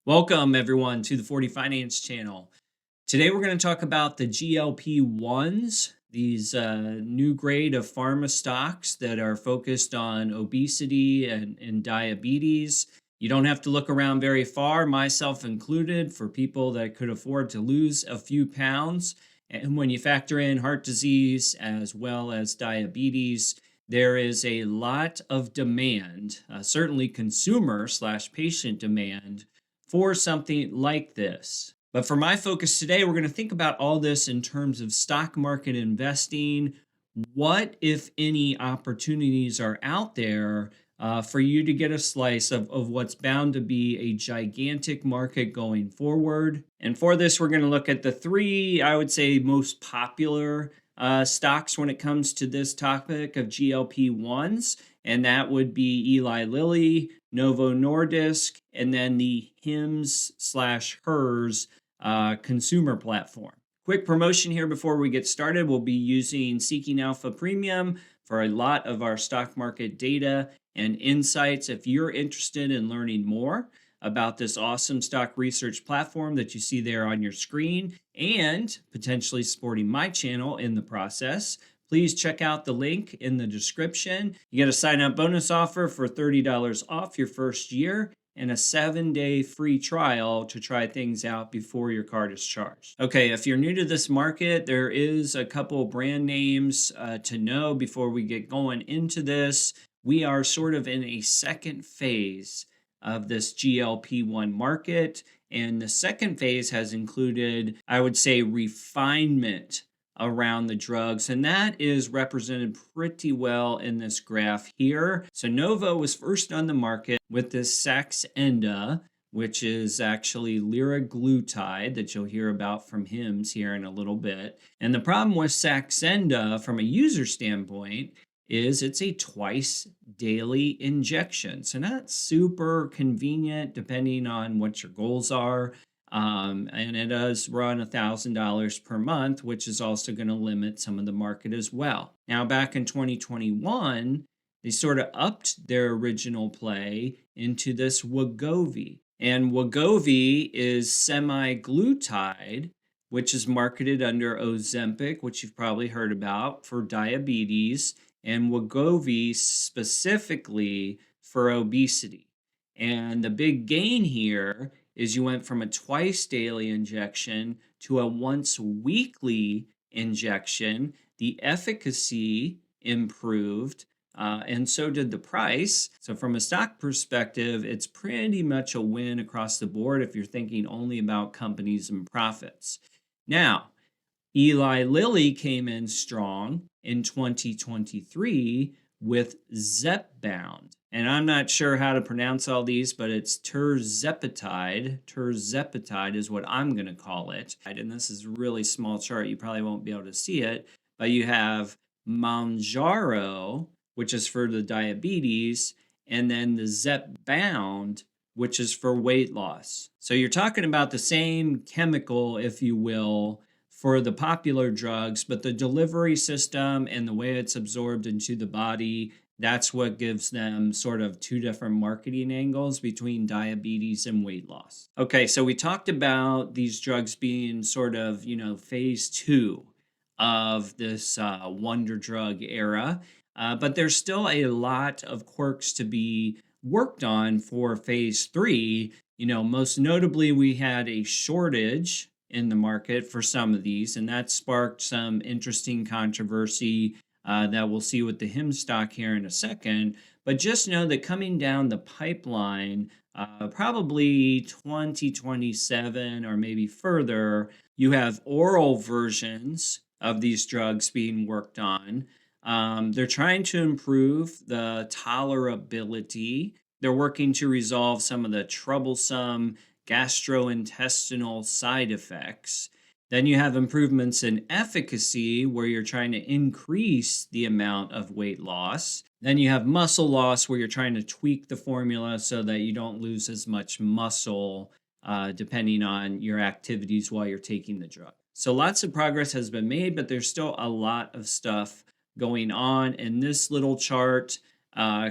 Welcome, everyone, to the 40 Finance channel. Today, we're going to talk about the GLP-1s, these new grade of pharma stocks that are focused on obesity and diabetes. You don't have to look around very far, myself included, for people that could afford to lose a few pounds. And when you factor in heart disease as well as diabetes, there is a lot of demand, certainly consumer/patient demand for something like this. But for my focus today, we're going to think about all this in terms of stock market investing. What, if any, opportunities are out there for you to get a slice of what's bound to be a gigantic market going forward? And for this, we're going to look at the three, I would say, most popular stocks when it comes to this topic of GLP-1s. And that would be Eli Lilly, Novo Nordisk, and then the Hims/Hers consumer platform. Quick promotion here before we get started. We'll be using Seeking Alpha Premium for a lot of our stock market data and insights. If you're interested in learning more about this awesome stock research platform that you see there on your screen and potentially supporting my channel in the process, please check out the link in the description. You get a sign-up bonus offer for $30 off your first year and a 7-day free trial to try things out before your card is charged. Okay, if you're new to this market, there is a couple brand names to know before we get going into this. We are sort of in a second phase of this GLP-1 market, and the second phase has included, I would say, refinement around the drugs, and that is represented pretty well in this graph here. So Novo was first on the market with this Saxenda, which is actually liraglutide that you'll hear about from Hims here in a little bit. And the problem with Saxenda from a user standpoint is it's a twice daily injection. So not super convenient depending on what your goals are. And it does run $1,000 per month, which is also going to limit some of the market as well. Now, back in 2021, they sort of upped their original play into this Wegovy. And Wegovy is semaglutide, which is marketed under Ozempic, which you've probably heard about for diabetes, and Wegovy specifically for obesity. And the big gain here is you went from a twice daily injection to a once weekly injection. The efficacy improved, and so did the price. So from a stock perspective, it's pretty much a win across the board if you're thinking only about companies and profits. Now, Eli Lilly came in strong in 2023 with Zepbound. And I'm not sure how to pronounce all these, but it's tirzepatide. Tirzepatide is what I'm going to call it. And this is a really small chart. You probably won't be able to see it. But you have Mounjaro, which is for the diabetes, and then the Zepbound, which is for weight loss. So you're talking about the same chemical, if you will, for the popular drugs, but the delivery system and the way it's absorbed into the body, that's what gives them sort of two different marketing angles between diabetes and weight loss. Okay, so we talked about these drugs being sort of, phase 2 of this wonder drug era, but there's still a lot of quirks to be worked on for phase 3. Most notably, we had a shortage in the market for some of these, and that sparked some interesting controversy that we'll see with the Hims stock here in a second. But just know that coming down the pipeline, probably 2027 or maybe further, you have oral versions of these drugs being worked on. They're trying to improve the tolerability. They're working to resolve some of the troublesome gastrointestinal side effects. Then you have improvements in efficacy where you're trying to increase the amount of weight loss. Then you have muscle loss where you're trying to tweak the formula so that you don't lose as much muscle depending on your activities while you're taking the drug. So lots of progress has been made, but there's still a lot of stuff going on. And this little chart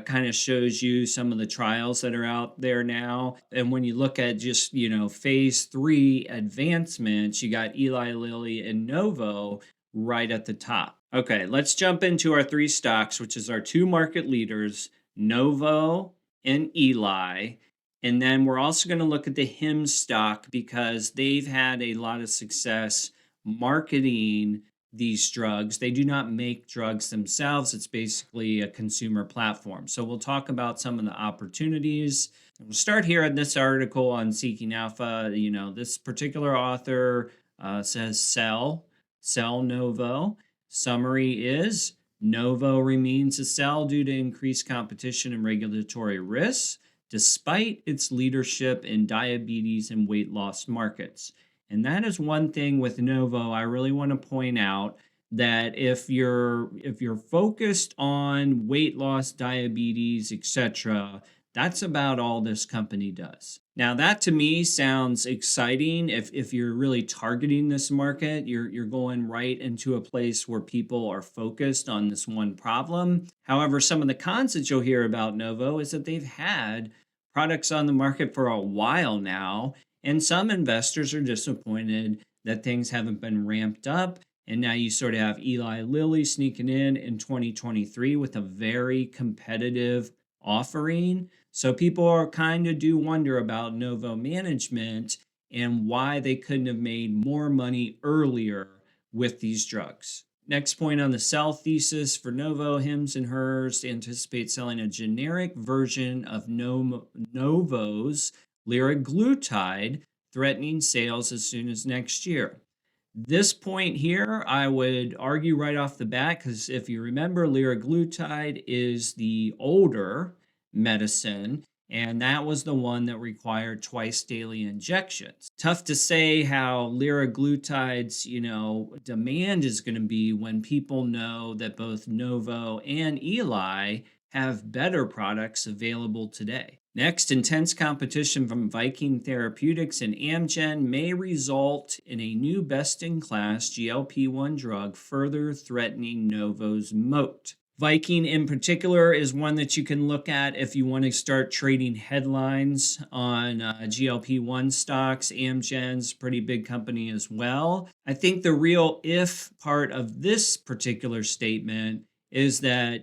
kind of shows you some of the trials that are out there now. And when you look at just, phase 3 advancements, you got Eli Lilly and Novo right at the top. Okay, let's jump into our 3 stocks, which is our 2 market leaders, Novo and Eli. And then we're also going to look at the Him stock because they've had a lot of success marketing these drugs. They do not make drugs themselves. It's basically a consumer platform. So we'll talk about some of the opportunities. We'll start here in this article on Seeking Alpha. This particular author says sell Novo. Summary is Novo remains a sell due to increased competition and regulatory risks, despite its leadership in diabetes and weight loss markets. And that is one thing with Novo I really want to point out, that if you're focused on weight loss, diabetes, etc., that's about all this company does. Now, that to me sounds exciting. If you're really targeting this market, you're going right into a place where people are focused on this one problem. However, some of the cons that you'll hear about Novo is that they've had products on the market for a while now, and some investors are disappointed that things haven't been ramped up. And now you sort of have Eli Lilly sneaking in 2023 with a very competitive offering. So people are kind of do wonder about Novo management and why they couldn't have made more money earlier with these drugs. Next point on the sell thesis for Novo, Hims and Hers anticipate selling a generic version of Novo's liraglutide, threatening sales as soon as next year. This point here, I would argue right off the bat, because if you remember, liraglutide is the older medicine, and that was the one that required twice daily injections. Tough to say how liraglutide's, demand is going to be when people know that both Novo and Eli have better products available today. Next, intense competition from Viking Therapeutics and Amgen may result in a new best-in-class GLP-1 drug, further threatening Novo's moat. Viking in particular is one that you can look at if you want to start trading headlines on GLP-1 stocks. Amgen's a pretty big company as well. I think the real if part of this particular statement is that,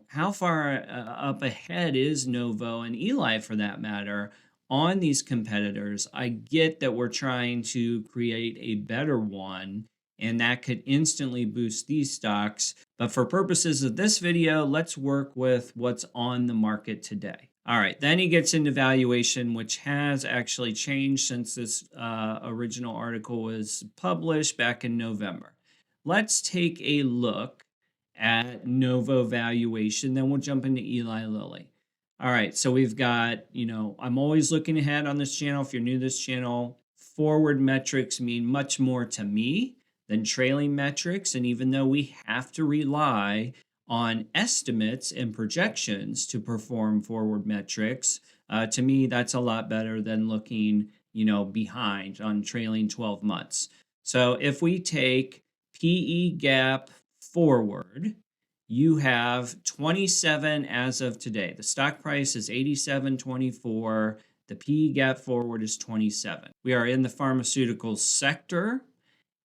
how far up ahead is Novo and Eli, for that matter, on these competitors? I get that we're trying to create a better one, and that could instantly boost these stocks. But for purposes of this video, let's work with what's on the market today. All right, then he gets into valuation, which has actually changed since this original article was published back in November. Let's take a look at Novo valuation, then we'll jump into Eli Lilly. All right, so we've got, I'm always looking ahead on this channel. If you're new to this channel, forward metrics mean much more to me than trailing metrics. And even though we have to rely on estimates and projections to perform forward metrics, to me, that's a lot better than looking, behind on trailing 12 months. So if we take PE gap forward, you have 27 as of today. The stock price is 87.24. The PE gap forward is 27. We are in the pharmaceutical sector,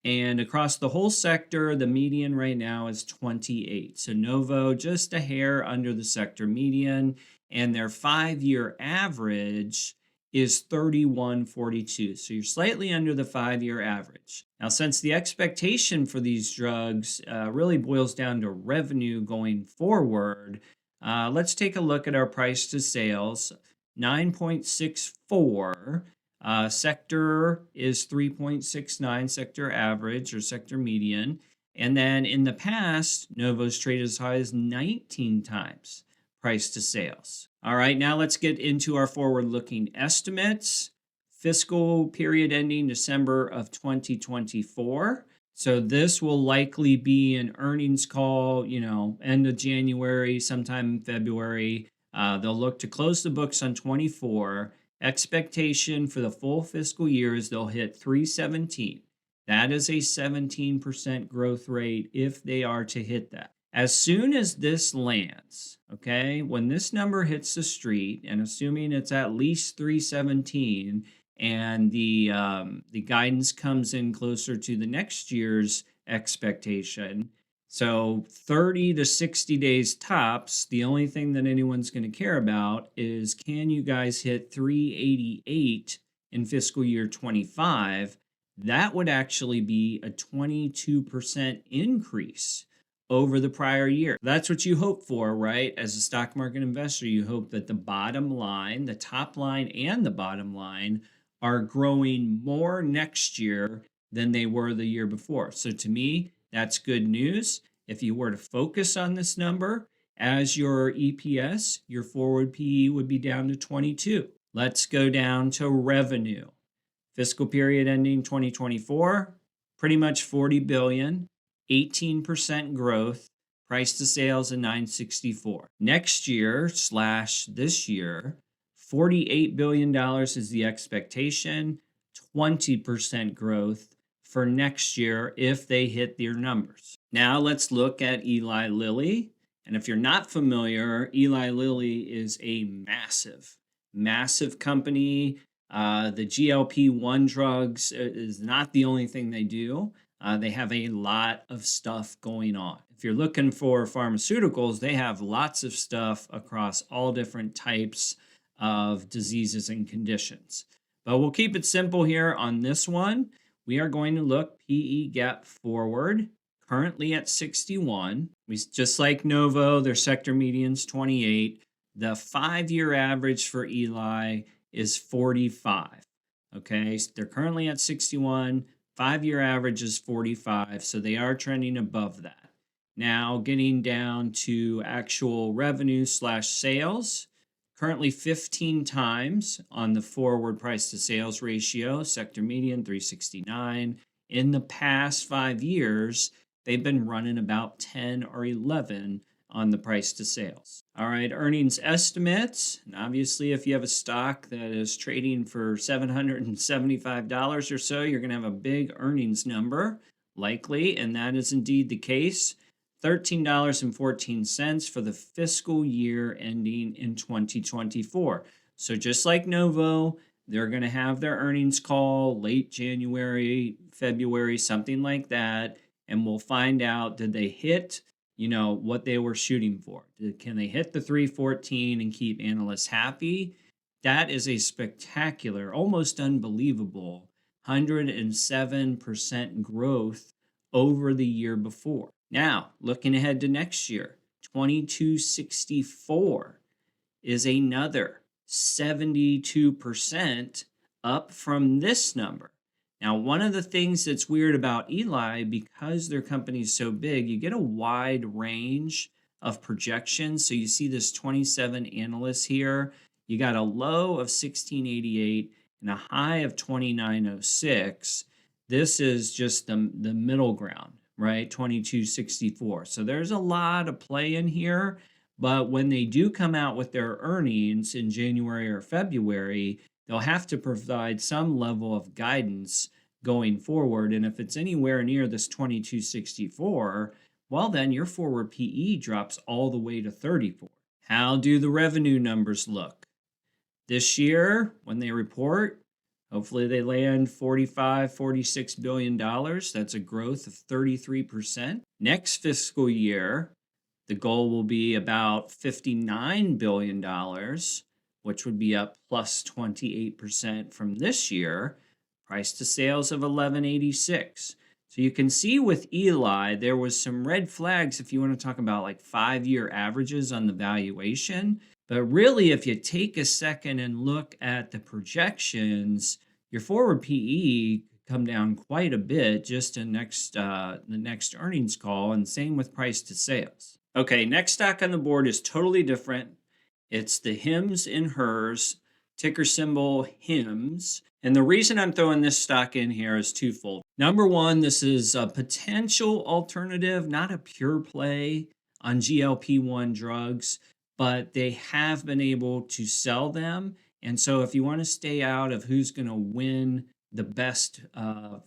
and across the whole sector, the median right now is 28. So Novo just a hair under the sector median, and their 5-year average is 31.42. So you're slightly under the 5-year average. Now, since the expectation for these drugs really boils down to revenue going forward, let's take a look at our price to sales, 9.64. Sector is 3.69, sector average or sector median. And then in the past, Novo's traded as high as 19 times price to sales. All right, now let's get into our forward-looking estimates. Fiscal period ending December of 2024. So this will likely be an earnings call, end of January, sometime in February. They'll look to close the books on 24. Expectation for the full fiscal year is they'll hit 317. That is a 17% growth rate if they are to hit that. As soon as this lands, okay, when this number hits the street, and assuming it's at least 317, and the guidance comes in closer to the next year's expectation, so 30 to 60 days tops, the only thing that anyone's going to care about is, can you guys hit 388 in fiscal year 25? That would actually be a 22% increase over the prior year. That's what you hope for, right? As a stock market investor, you hope that the bottom line, the top line and the bottom line are growing more next year than they were the year before. So to me, that's good news. If you were to focus on this number as your EPS, your forward PE would be down to 22. Let's go down to revenue. Fiscal period ending 2024, pretty much 40 billion, 18% growth, price to sales at 964. Next year / this year, $48 billion is the expectation, 20% growth for next year if they hit their numbers. Now let's look at Eli Lilly. And if you're not familiar, Eli Lilly is a massive company. The GLP-1 drugs is not the only thing they do. They have a lot of stuff going on. If you're looking for pharmaceuticals, they have lots of stuff across all different types of diseases and conditions. But we'll keep it simple here on this one. We are going to look PE gap forward, currently at 61. Just like Novo, their sector median's 28. The 5-year average for Eli is 45. Okay, so they're currently at 61. 5-year average is 45, so they are trending above that. Now, getting down to actual revenue / sales, currently 15 times on the forward price to sales ratio, sector median 369. In the past 5 years, they've been running about 10 or 11 on the price to sales. All right, earnings estimates. And obviously, if you have a stock that is trading for $775 or so, you're going to have a big earnings number, likely, and that is indeed the case. $13.14 for the fiscal year ending in 2024. So just like Novo, they're going to have their earnings call late January, February, something like that, and we'll find out, did they hit what they were shooting for? Can they hit the 314 and keep analysts happy? That is a spectacular, almost unbelievable 107% growth over the year before. Now, looking ahead to next year, 2264 is another 72% up from this number. Now, one of the things that's weird about Eli, because their company is so big, you get a wide range of projections. So you see this 27 analysts here. You got a low of 1688 and a high of 2906. This is just the middle ground, right? 2264. So there's a lot of play in here. But when they do come out with their earnings in January or February, they'll have to provide some level of guidance going forward. And if it's anywhere near this 2264, well, then your forward PE drops all the way to 34. How do the revenue numbers look? This year, when they report, hopefully they land $46 billion. That's a growth of 33%. Next fiscal year, the goal will be about $59 billion, which would be up plus 28% from this year. Price to sales of 1186. So you can see with Eli, there was some red flags if you want to talk about like 5-year averages on the valuation. But really, if you take a second and look at the projections, your forward PE come down quite a bit just in the next earnings call, and same with price to sales. Okay, next stock on the board is totally different. It's the Hims and Hers, ticker symbol HIMS. And the reason I'm throwing this stock in here is twofold. Number one, this is a potential alternative, not a pure play on GLP-1 drugs, but they have been able to sell them. And so if you want to stay out of who's going to win the best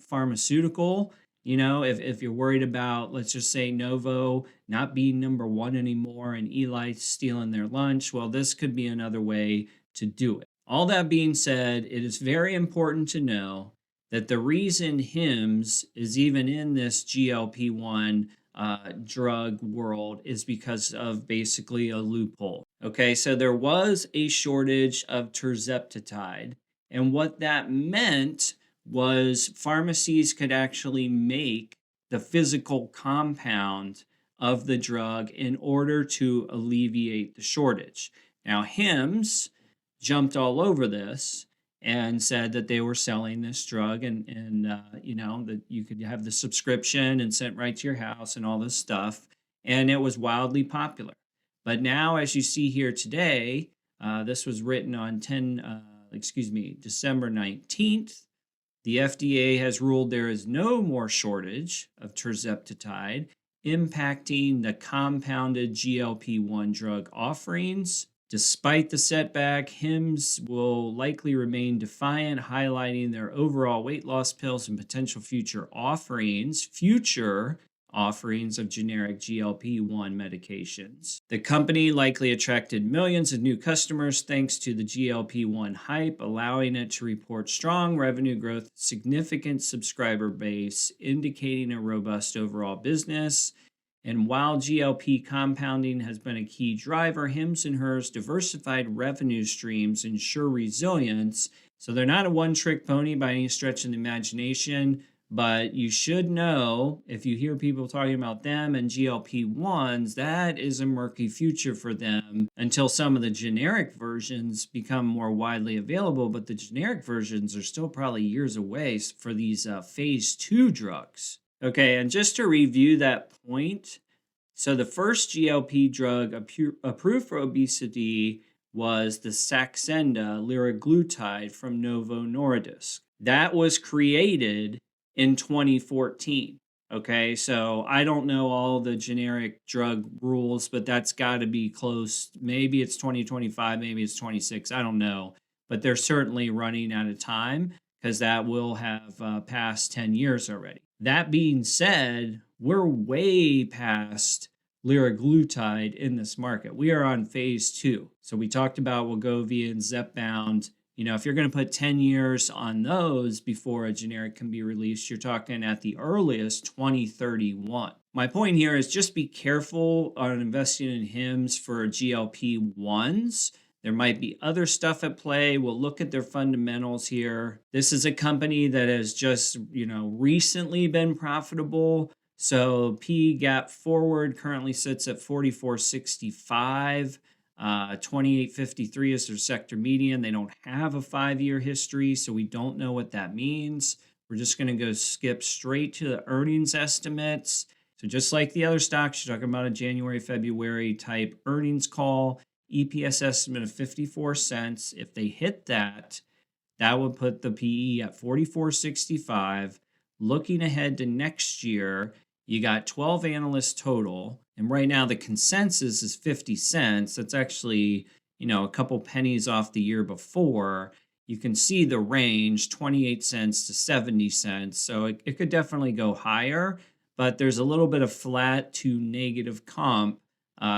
pharmaceutical, if you're worried about, let's just say, Novo not being number one anymore and Eli stealing their lunch, well, this could be another way to do it. All that being said, it is very important to know that the reason Hims is even in this GLP-1 drug world is because of basically a loophole. Okay, so there was a shortage of tirzepatide, and what that meant was pharmacies could actually make the physical compound of the drug in order to alleviate the shortage. Now, Hims jumped all over this and said that they were selling this drug, and that you could have the subscription and sent right to your house and all this stuff, and it was wildly popular. But now, as you see here today, this was written on December 19th. The FDA has ruled there is no more shortage of tirzepatide, impacting the compounded GLP-1 drug offerings. Despite the setback, Hims will likely remain defiant, highlighting their overall weight loss pills and potential future offerings of generic GLP-1 medications. The company likely attracted millions of new customers thanks to the GLP-1 hype, allowing it to report strong revenue growth, significant subscriber base, indicating a robust overall business. And while GLP compounding has been a key driver, Hims & Hers diversified revenue streams ensure resilience. So they're not a one-trick pony by any stretch of the imagination, but you should know, if you hear people talking about them and GLP-1s, that is a murky future for them until some of the generic versions become more widely available. But the generic versions are still probably years away for these phase 2 drugs. Okay, and just to review that point, so the first GLP drug approved for obesity was the Saxenda liraglutide from Novo Nordisk. That was created in 2014. Okay, so I don't know all the generic drug rules, but that's got to be close. Maybe it's 2025, maybe it's 26. I don't know, but they're certainly running out of time because that will have passed 10 years already. That being said, we're way past liraglutide in this market. We are on phase 2. So we talked about Wegovy and Zepbound. If you're going to put 10 years on those before a generic can be released, you're talking at the earliest 2031. My point here is just be careful on investing in Hims for GLP-1s. There might be other stuff at play. We'll look at their fundamentals here. This is a company that has just, recently been profitable. So P gap forward currently sits at 44.65. 28.53 is their sector median. They don't have a 5-year history, so we don't know what that means. We're just going to go skip straight to the earnings estimates. So just like the other stocks, you're talking about a January, February type earnings call. EPS estimate of 54 cents. If they hit that, that would put the PE at 44.65. Looking ahead to next year, you got 12 analysts total. And right now the consensus is 50 cents. That's actually, a couple pennies off the year before. You can see the range, 28 cents to 70 cents. So it could definitely go higher, but there's a little bit of flat to negative comp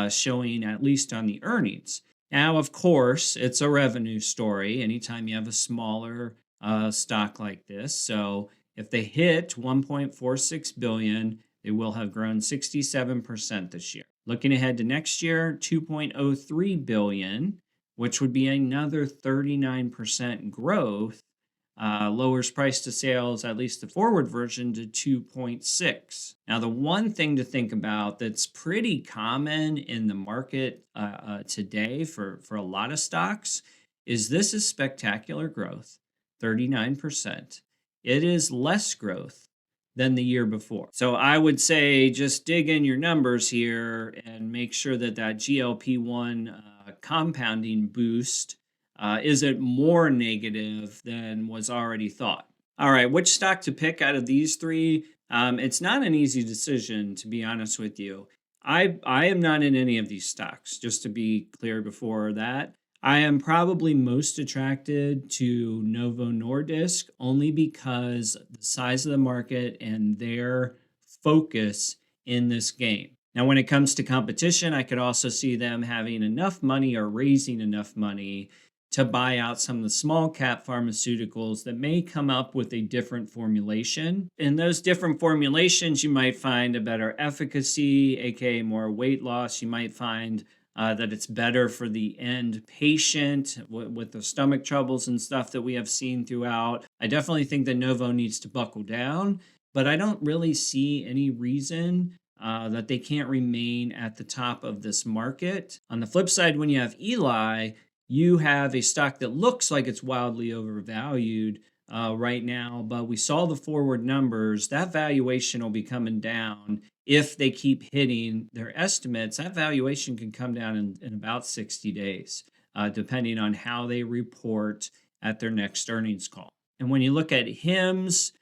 showing at least on the earnings. Now, of course, it's a revenue story anytime you have a smaller stock like this. So if they hit 1.46 billion, they will have grown 67% this year. Looking ahead to next year, 2.03 billion, which would be another 39% growth. Lowers price to sales, at least the forward version, to 2.6. Now, the one thing to think about that's pretty common in the market today for a lot of stocks is this is spectacular growth, 39%. It is less growth than the year before. So I would say just dig in your numbers here and make sure that GLP-1 compounding boost isn't more negative than was already thought. All right, which stock to pick out of these three? It's not an easy decision, to be honest with you. I am not in any of these stocks, just to be clear before that. I am probably most attracted to Novo Nordisk only because the size of the market and their focus in this game. Now, when it comes to competition, I could also see them having enough money or raising enough money to buy out some of the small cap pharmaceuticals that may come up with a different formulation. In those different formulations, you might find a better efficacy, aka more weight loss. You might find that it's better for the end patient with the stomach troubles and stuff that we have seen throughout. I definitely think that Novo needs to buckle down, but I don't really see any reason that they can't remain at the top of this market. On the flip side, when you have Eli, you have a stock that looks like it's wildly overvalued right now, but we saw the forward numbers. That valuation will be coming down if they keep hitting their estimates. That valuation can come down in about 60 days, depending on how they report at their next earnings call. And when you look at HIMSS,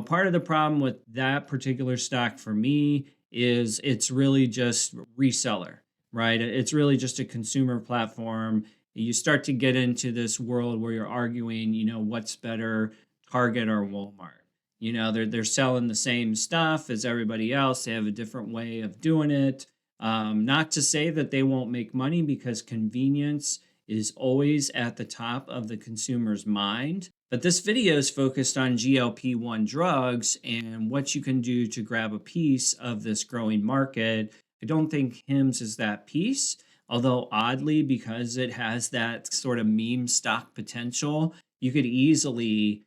part of the problem with that particular stock for me is it's really just reseller, right? It's really just a consumer platform. You start to get into this world where you're arguing, what's better, Target or Walmart? They're selling the same stuff as everybody else. They have a different way of doing it. Not to say that they won't make money, because convenience is always at the top of the consumer's mind. But this video is focused on GLP-1 drugs and what you can do to grab a piece of this growing market. I don't think HIMSS is that piece, although oddly, because it has that sort of meme stock potential, you could easily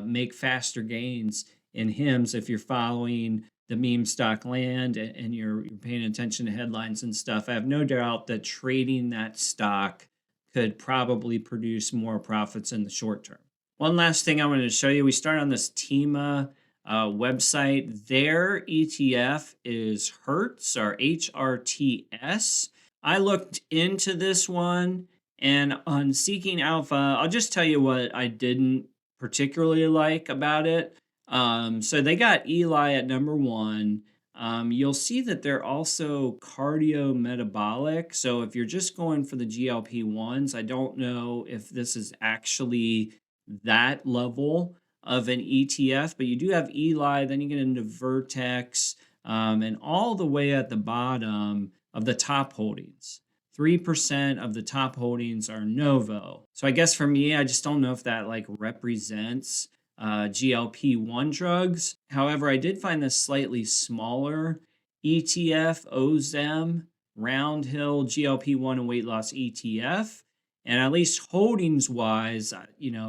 make faster gains in HIMSS if you're following the meme stock land and you're paying attention to headlines and stuff. I have no doubt that trading that stock could probably produce more profits in the short term. One last thing I wanted to show you. We start on this TEMA website. Their ETF is Hertz, or HRTS. I looked into this one, and on Seeking Alpha, I'll just tell you what I didn't particularly like about it. So they got Eli at number 1. You'll see that they're also cardiometabolic. So if you're just going for the GLP-1s, I don't know if this is actually that level of an ETF, but you do have Eli, then you get into Vertex, and all the way at the bottom of the top holdings. 3% of the top holdings are Novo. So I guess for me, I just don't know if that represents GLP-1 drugs. However, I did find this slightly smaller ETF, OZEM, Roundhill GLP-1 and weight loss ETF. And at least holdings wise,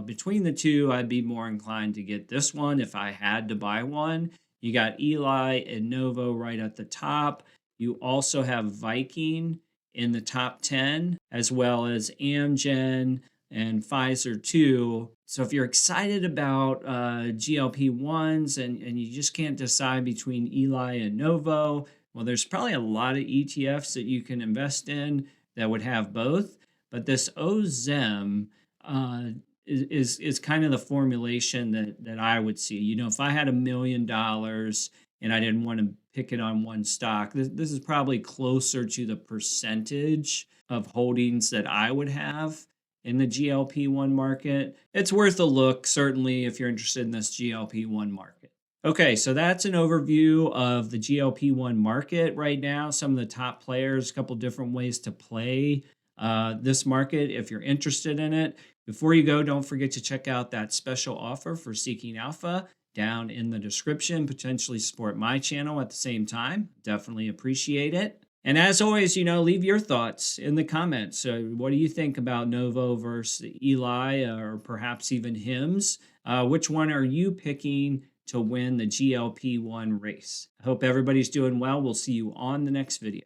between the two, I'd be more inclined to get this one if I had to buy one. You got Eli and Novo right at the top. You also have Viking in the top 10, as well as Amgen and Pfizer too. So if you're excited about GLP-1s and you just can't decide between Eli and Novo, well, there's probably a lot of ETFs that you can invest in that would have both. But this OZEM is kind of the formulation that I would see. If I had $1 million and I didn't want to pick it on one stock, this is probably closer to the percentage of holdings that I would have in the GLP-1 market. It's worth a look, certainly, if you're interested in this GLP-1 market. Okay, so that's an overview of the GLP-1 market right now, some of the top players, a couple different ways to play this market if you're interested in it. Before you go, don't forget to check out that special offer for Seeking Alpha down in the description. Potentially support my channel at the same time. Definitely appreciate it. And as always, leave your thoughts in the comments. So what do you think about Novo versus Eli, or perhaps even HIMSS? Which one are you picking to win the GLP-1 race? I hope everybody's doing well. We'll see you on the next video.